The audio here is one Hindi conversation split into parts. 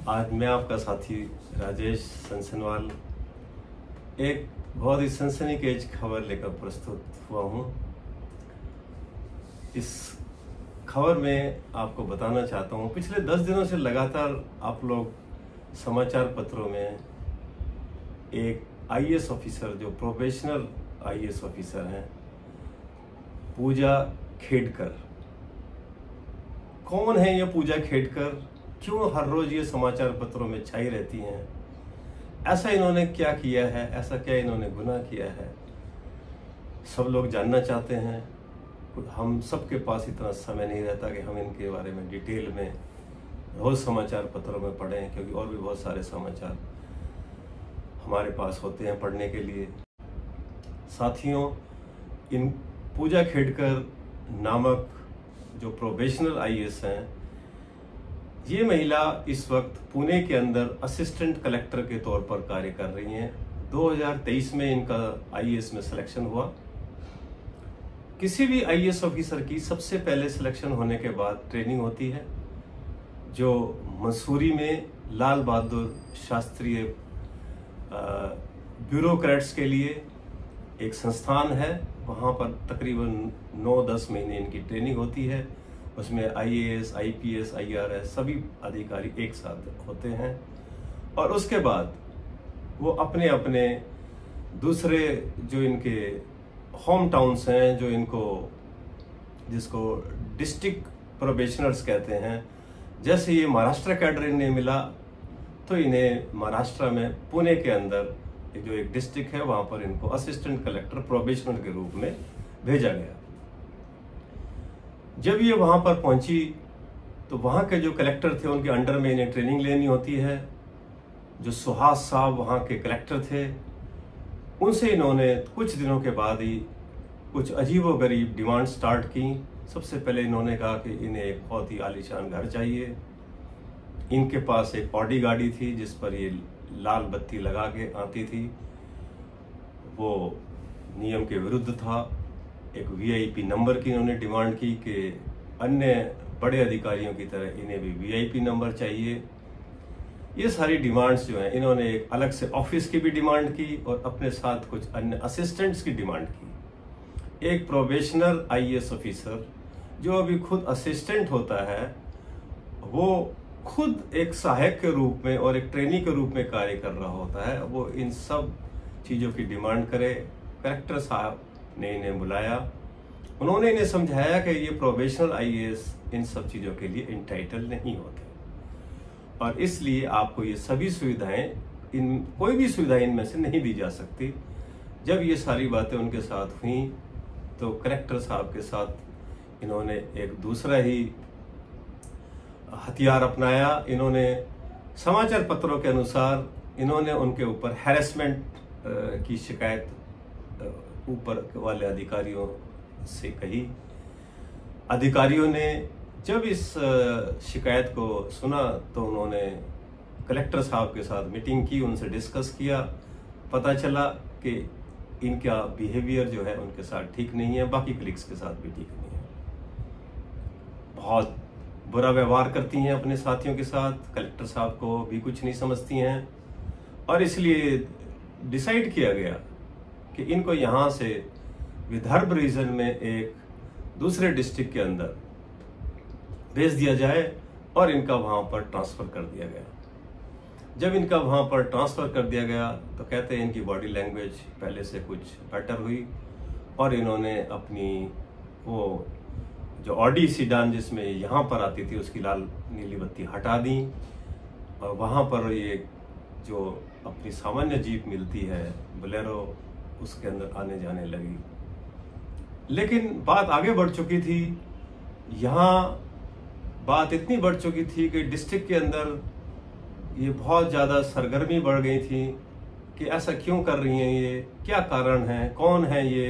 आज मैं आपका साथी राजेश सनसनवाल एक बहुत ही सनसनीखेज खबर लेकर प्रस्तुत हुआ हूँ। इस खबर में आपको बताना चाहता हूँ, पिछले 10 दिनों से लगातार आप लोग समाचार पत्रों में एक आईएएस ऑफिसर, जो प्रोफेशनल आईएएस ऑफिसर हैं, पूजा खेडकर, कौन है ये पूजा खेडकर, क्यों हर रोज ये समाचार पत्रों में छाई रहती हैं, ऐसा इन्होंने क्या किया है, ऐसा क्या इन्होंने गुनाह किया है, सब लोग जानना चाहते हैं। हम सबके पास इतना समय नहीं रहता कि हम इनके बारे में डिटेल में रोज समाचार पत्रों में पढ़ें, क्योंकि और भी बहुत सारे समाचार हमारे पास होते हैं पढ़ने के लिए। साथियों, इन पूजा खेडकर नामक जो प्रोफेशनल आईएएस हैं, ये महिला इस वक्त पुणे के अंदर असिस्टेंट कलेक्टर के तौर पर कार्य कर रही हैं। 2023 में इनका आईएएस में सिलेक्शन हुआ। किसी भी आईएएस ऑफिसर की सबसे पहले सिलेक्शन होने के बाद ट्रेनिंग होती है, जो मसूरी में लाल बहादुर शास्त्रीय ब्यूरोक्रेट्स के लिए एक संस्थान है। वहाँ पर तकरीबन 9-10 महीने इनकी ट्रेनिंग होती है। उसमें आईएएस, आईपीएस, आईआरएस सभी अधिकारी एक साथ होते हैं और उसके बाद वो अपने अपने दूसरे जो इनके होम टाउन्स हैं, जो जिसको डिस्ट्रिक्ट प्रोबेशनर्स कहते हैं, जैसे ये महाराष्ट्र कैडर इन्हें मिला तो इन्हें महाराष्ट्र में पुणे के अंदर जो एक डिस्ट्रिक्ट है वहां पर इनको असिस्टेंट कलेक्टर प्रोबेशनर के रूप में भेजा गया। जब ये वहां पर पहुंची तो वहां के जो कलेक्टर थे उनके अंडर में इन्हें ट्रेनिंग लेनी होती है। जो सुहास साहब वहां के कलेक्टर थे, उनसे इन्होंने कुछ दिनों के बाद ही कुछ अजीबोगरीब डिमांड स्टार्ट की। सबसे पहले इन्होंने कहा कि इन्हें एक बहुत ही आलीशान घर चाहिए। इनके पास एक ऑडी गाड़ी थी जिस पर ये लाल बत्ती लगा के आती थी, वो नियम के विरुद्ध था। एक वीआईपी नंबर की इन्होंने डिमांड की कि अन्य बड़े अधिकारियों की तरह इन्हें भी वीआईपी नंबर चाहिए। ये सारी डिमांड्स जो हैं, इन्होंने एक अलग से ऑफिस की भी डिमांड की और अपने साथ कुछ अन्य असिस्टेंट्स की डिमांड की। एक प्रोबेशनल आईएएस ऑफिसर जो अभी खुद असिस्टेंट होता है, वो खुद एक सहायक के रूप में और एक ट्रेनी के रूप में कार्य कर रहा होता है, वो इन सब चीज़ों की डिमांड करे। कलेक्टर साहब ने इन्हें बुलाया, उन्होंने इन्हें समझाया कि ये प्रोबेशनल आईएएस इन सब चीज़ों के लिए इंटाइटल नहीं होते और इसलिए आपको ये सभी सुविधाएं, कोई भी सुविधा इनमें से नहीं दी जा सकती। जब ये सारी बातें उनके साथ हुई तो कलेक्टर साहब के साथ इन्होंने एक दूसरा ही हथियार अपनाया। इन्होंने समाचार पत्रों के अनुसार इन्होंने उनके ऊपर हैरेसमेंट की शिकायत ऊपर वाले अधिकारियों से कही। अधिकारियों ने जब इस शिकायत को सुना तो उन्होंने कलेक्टर साहब के साथ मीटिंग की, उनसे डिस्कस किया। पता चला कि इनका बिहेवियर जो है उनके साथ ठीक नहीं है, बाकी कलीग्स के साथ भी ठीक नहीं है। बहुत बुरा व्यवहार करती हैं अपने साथियों के साथ, कलेक्टर साहब को भी कुछ नहीं समझती हैं और इसलिए डिसाइड किया गया कि इनको यहाँ से विदर्भ रीजन में एक दूसरे डिस्ट्रिक्ट के अंदर भेज दिया जाए और इनका वहाँ पर ट्रांसफ़र कर दिया गया। जब इनका वहाँ पर ट्रांसफ़र कर दिया गया तो कहते हैं इनकी बॉडी लैंग्वेज पहले से कुछ बेटर हुई और इन्होंने अपनी वो जो ऑडी सीडान जिसमें यहाँ पर आती थी उसकी लाल नीली बत्ती हटा दी और वहाँ पर ये जो अपनी सामान्य जीप मिलती है बोलेरो, उसके अंदर आने जाने लगी। लेकिन बात आगे बढ़ चुकी थी। यहाँ बात इतनी बढ़ चुकी थी कि डिस्ट्रिक्ट के अंदर ये बहुत ज़्यादा सरगर्मी बढ़ गई थी कि ऐसा क्यों कर रही हैं, ये क्या कारण है, कौन है ये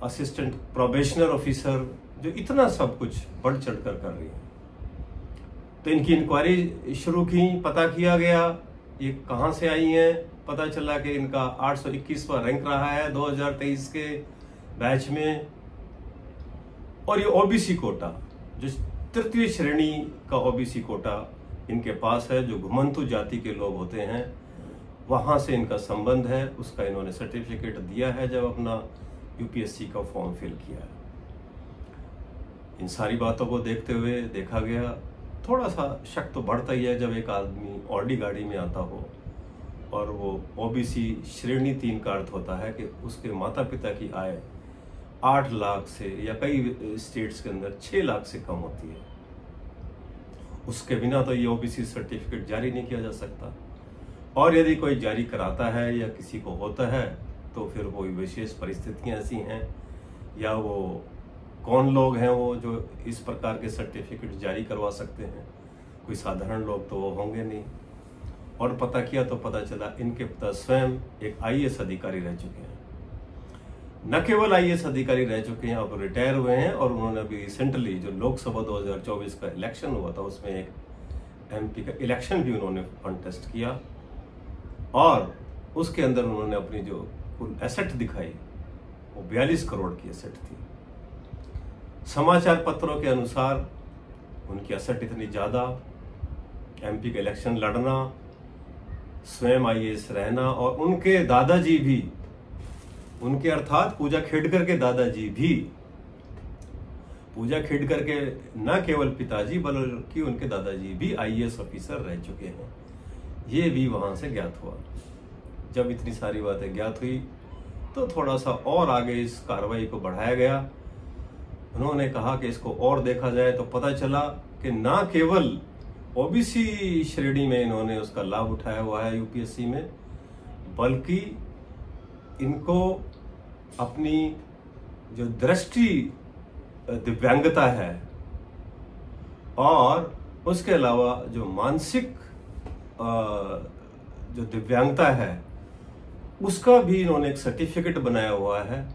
असिस्टेंट प्रोबेशनर ऑफिसर जो इतना सब कुछ बढ़ चढ़कर कर रही है। तो इनकी इंक्वायरी शुरू की, पता किया गया ये कहाँ से आई हैं। पता चला कि इनका 821वां रैंक रहा है 2023 के बैच में और ये ओबीसी कोटा, जो तृतीय श्रेणी का ओबीसी कोटा इनके पास है, जो घुमंतु जाति के लोग होते हैं वहाँ से इनका संबंध है, उसका इन्होंने सर्टिफिकेट दिया है जब अपना यूपीएससी का फॉर्म फिल किया है। इन सारी बातों को देखते हुए देखा गया, थोड़ा सा शक तो बढ़ता ही है जब एक आदमी ऑडी गाड़ी में आता हो और वो ओबीसी श्रेणी 3 का अर्थ होता है कि उसके माता पिता की आय 8 लाख से या कई स्टेट्स के अंदर 6 लाख से कम होती है। उसके बिना तो ये ओबीसी सर्टिफिकेट जारी नहीं किया जा सकता, और यदि कोई जारी कराता है या किसी को होता है तो फिर कोई विशेष परिस्थितियां ऐसी हैं, या वो कौन लोग हैं वो जो इस प्रकार के सर्टिफिकेट जारी करवा सकते हैं। कोई साधारण लोग तो वो होंगे नहीं। और पता किया तो पता चला इनके पिता स्वयं एक आईएएस अधिकारी रह चुके हैं। न केवल आईएएस अधिकारी रह चुके हैं, अब रिटायर हुए हैं, और उन्होंने अभी रिसेंटली जो लोकसभा 2024 का इलेक्शन हुआ था उसमें एक एमपी का इलेक्शन भी उन्होंने कॉन्टेस्ट किया, और उसके अंदर उन्होंने अपनी जो कुल एसेट दिखाई वो 42 करोड़ की एसेट थी। समाचार पत्रों के अनुसार उनकी एसेट इतनी ज्यादा, एमपी का इलेक्शन लड़ना, स्वयं आईएएस रहना, और उनके दादाजी भी, उनके अर्थात पूजा खेडकर के दादाजी भी, पूजा खेडकर के न केवल पिताजी बल्कि उनके दादाजी भी आईएएस ऑफिसर रह चुके हैं। ये भी वहां से ज्ञात हुआ। जब इतनी सारी बातें ज्ञात हुई तो थोड़ा सा और आगे इस कार्रवाई को बढ़ाया गया। उन्होंने कहा कि इसको और देखा जाए, तो पता चला कि ना केवल ओबीसी श्रेणी में इन्होंने उसका लाभ उठाया हुआ है यूपीएससी में, बल्कि इनको अपनी जो दृष्टि दिव्यांगता है और उसके अलावा जो मानसिक जो दिव्यांगता है उसका भी इन्होंने एक सर्टिफिकेट बनाया हुआ है,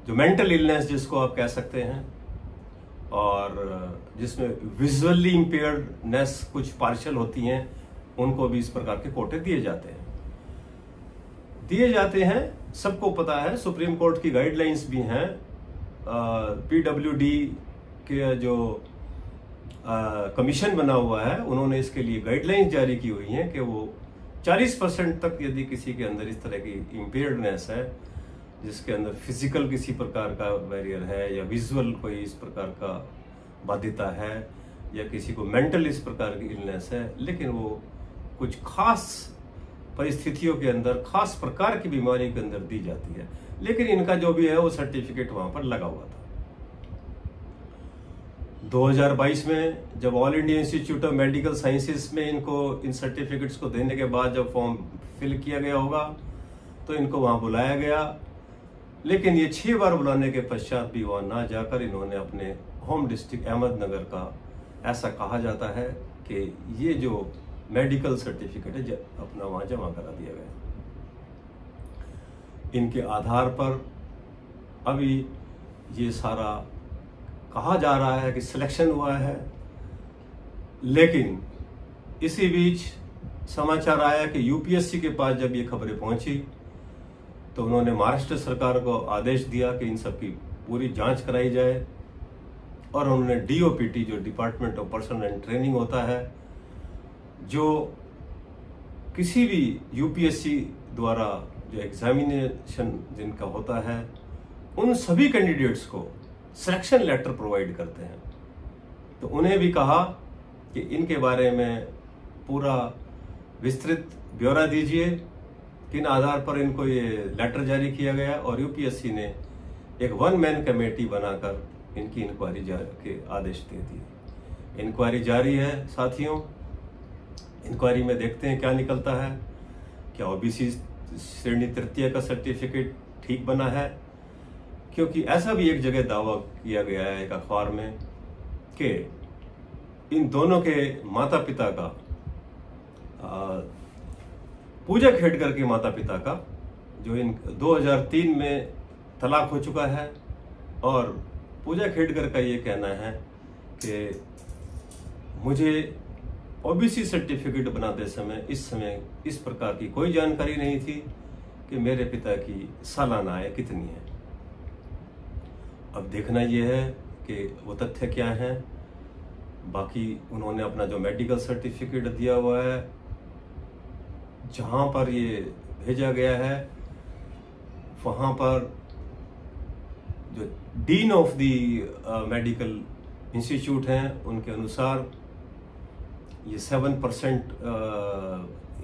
जो मेंटल इलनेस जिसको आप कह सकते हैं, और जिसमें विजुअली इंपेयर्डनेस कुछ पार्शियल होती हैं, उनको भी इस प्रकार के कोटे दिए जाते हैं। सबको पता है, सुप्रीम कोर्ट की गाइडलाइंस भी हैं। पीडब्ल्यूडी के जो कमीशन बना हुआ है उन्होंने इसके लिए गाइडलाइंस जारी की हुई हैं कि वो 40% तक यदि किसी के अंदर इस तरह की इम्पेयर्डनेस है, जिसके अंदर फिजिकल किसी प्रकार का बैरियर है या विजुअल कोई इस प्रकार का बाध्यता है या किसी को मेंटल इस प्रकार की इलनेस है, लेकिन वो कुछ खास परिस्थितियों के अंदर खास प्रकार की बीमारी के अंदर दी जाती है, लेकिन इनका जो भी है वो सर्टिफिकेट वहां पर लगा हुआ था। 2022 में जब all India institute of medical sciences में इनको इन सर्टिफिकेट्स को देने के बाद जब फॉर्म फिल किया गया होगा तो इनको वहां बुलाया गया, लेकिन ये 6 बार बुलाने के पश्चात भी वहां ना जाकर इन्होंने अपने होम डिस्ट्रिक्ट अहमदनगर का, ऐसा कहा जाता है कि ये जो मेडिकल सर्टिफिकेट है अपना वहां जमा करा दिया गया। इनके आधार पर अभी ये सारा कहा जा रहा है कि सिलेक्शन हुआ है, लेकिन इसी बीच समाचार आया कि यूपीएससी के पास जब ये खबरें पहुंची तो उन्होंने महाराष्ट्र सरकार को आदेश दिया कि इन सब की पूरी जांच कराई जाए, और उन्होंने डीओपीटी जो department of personal and training होता है, जो किसी भी यूपीएससी द्वारा जो एग्जामिनेशन जिनका होता है उन सभी कैंडिडेट्स को सिलेक्शन लेटर प्रोवाइड करते हैं, तो उन्हें भी कहा कि इनके बारे में पूरा विस्तृत ब्यौरा दीजिए, किन आधार पर इनको ये लेटर जारी किया गया, और यूपीएससी ने एक 1 मैन कमेटी बनाकर इनकी इंक्वायरी के आदेश दे दिए। इंक्वायरी जारी है साथियों, इंक्वायरी में देखते हैं क्या निकलता है। क्या ओबीसी श्रेणी तृतीय का सर्टिफिकेट ठीक बना है, क्योंकि ऐसा भी एक जगह दावा किया गया है एक अखबार में कि इन दोनों के माता पिता का, पूजा खेडकर के माता पिता का, जो इन 2003 में तलाक हो चुका है, और पूजा खेडकर का ये कहना है कि मुझे ओबीसी सर्टिफिकेट बनाते समय इस प्रकार की कोई जानकारी नहीं थी कि मेरे पिता की सालाना आय कितनी है। अब देखना यह है कि वो तथ्य क्या है। बाकी उन्होंने अपना जो मेडिकल सर्टिफिकेट दिया हुआ है, जहाँ पर ये भेजा गया है वहाँ पर जो dean of the medical institute हैं उनके अनुसार ये 7%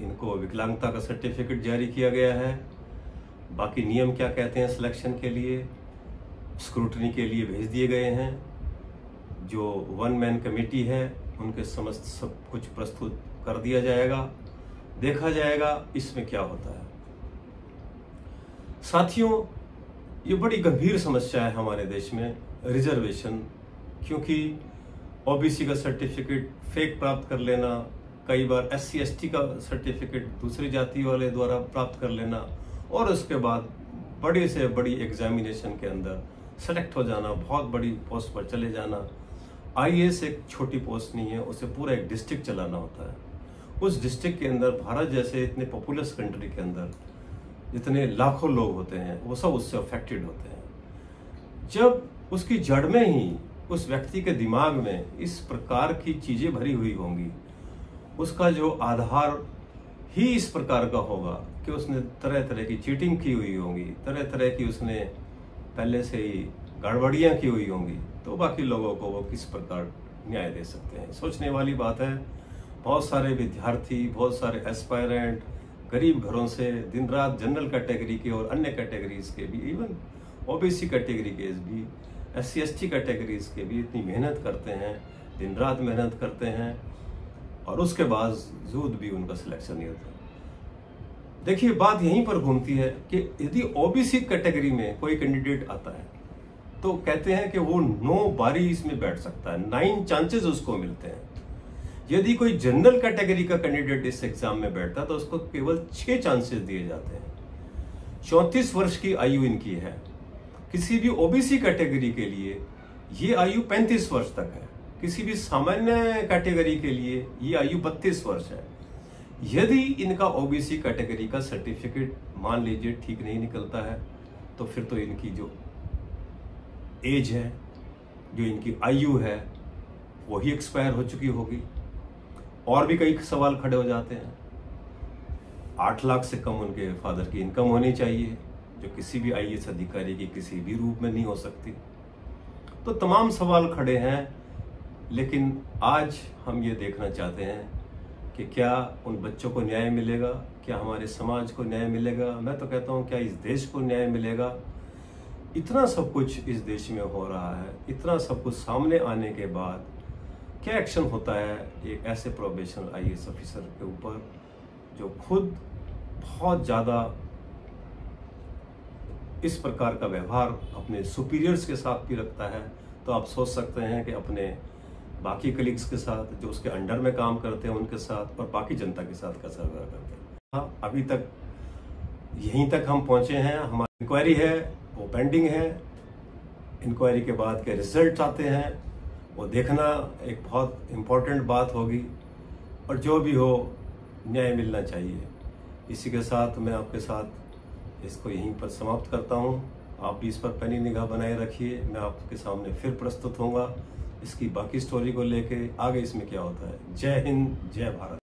इनको विकलांगता का सर्टिफिकेट जारी किया गया है। बाकी नियम क्या कहते हैं सिलेक्शन के लिए, स्क्रूटनी के लिए भेज दिए गए हैं। जो 1 मैन कमेटी है उनके समस्त सब कुछ प्रस्तुत कर दिया जाएगा, देखा जाएगा इसमें क्या होता है। साथियों, ये बड़ी गंभीर समस्या है हमारे देश में रिजर्वेशन, क्योंकि ओबीसी का सर्टिफिकेट फेक प्राप्त कर लेना, कई बार SC ST का सर्टिफिकेट दूसरी जाति वाले द्वारा प्राप्त कर लेना और उसके बाद बड़ी से बड़ी एग्जामिनेशन के अंदर सेलेक्ट हो जाना, बहुत बड़ी पोस्ट पर चले जाना। IAS एक छोटी पोस्ट नहीं है, उसे पूरा एक डिस्ट्रिक्ट चलाना होता है। उस डिस्ट्रिक्ट के अंदर भारत जैसे इतने पॉपुलस कंट्री के अंदर जितने लाखों लोग होते हैं वो सब उससे अफेक्टेड होते हैं। जब उसकी जड़ में ही उस व्यक्ति के दिमाग में इस प्रकार की चीजें भरी हुई होंगी, उसका जो आधार ही इस प्रकार का होगा कि उसने तरह तरह की चीटिंग की हुई होगी, तरह तरह की उसने पहले से ही गड़बड़ियां की हुई होंगी, तो बाकी लोगों को वो किस प्रकार न्याय दे सकते हैं। सोचने वाली बात है। बहुत सारे विद्यार्थी, बहुत सारे एस्पायरेंट गरीब घरों से दिन रात जनरल कैटेगरी के और अन्य कैटेगरीज के भी, इवन ओबीसी कैटेगरी के भी, SC ST कैटेगरीज के भी इतनी मेहनत करते हैं, दिन रात मेहनत करते हैं और उसके बावजूद भी उनका सिलेक्शन नहीं होता। देखिए, बात यहीं पर घूमती है कि यदि ओबीसी कैटेगरी में कोई कैंडिडेट आता है तो कहते हैं कि वो 9 बारी इसमें बैठ सकता है, 9 चांसेस उसको मिलते हैं। यदि कोई जनरल कैटेगरी का कैंडिडेट इस एग्जाम में बैठता है तो उसको केवल 6 चांसेस दिए जाते हैं। 34 वर्ष की आयु इनकी है। किसी भी ओबीसी कैटेगरी के लिए ये आयु 35 वर्ष तक है, किसी भी सामान्य कैटेगरी के लिए ये आयु 32 वर्ष है। यदि इनका ओबीसी कैटेगरी का सर्टिफिकेट मान लीजिए ठीक नहीं निकलता है तो फिर तो इनकी जो एज है, जो इनकी आयु है, वही एक्सपायर हो चुकी होगी। और भी कई सवाल खड़े हो जाते हैं। 8 लाख से कम उनके फादर की इनकम होनी चाहिए, जो किसी भी IAS अधिकारी की किसी भी रूप में नहीं हो सकती। तो तमाम सवाल खड़े हैं, लेकिन आज हम ये देखना चाहते हैं कि क्या उन बच्चों को न्याय मिलेगा, क्या हमारे समाज को न्याय मिलेगा, मैं तो कहता हूँ क्या इस देश को न्याय मिलेगा। इतना सब कुछ इस देश में हो रहा है, इतना सब कुछ सामने आने के बाद क्या एक्शन होता है एक ऐसे प्रोबेशनल IAS ऑफिसर के ऊपर जो खुद बहुत ज़्यादा इस प्रकार का व्यवहार अपने सुपीरियर्स के साथ भी रखता है। तो आप सोच सकते हैं कि अपने बाकी कलीग्स के साथ, जो उसके अंडर में काम करते हैं उनके साथ, और बाकी जनता के साथ कैसा व्यवहार करते हैं। हाँ, अभी तक यहीं तक हम पहुंचे हैं। हमारी इंक्वायरी है वो पेंडिंग है। इंक्वायरी के बाद के रिजल्ट आते हैं वो देखना एक बहुत इम्पोर्टेंट बात होगी, और जो भी हो न्याय मिलना चाहिए। इसी के साथ मैं आपके साथ इसको यहीं पर समाप्त करता हूं। आप भी इस पर पैनी निगाह बनाए रखिए। मैं आपके सामने फिर प्रस्तुत होऊंगा इसकी बाकी स्टोरी को लेके, आगे इसमें क्या होता है। जय हिंद, जय भारत।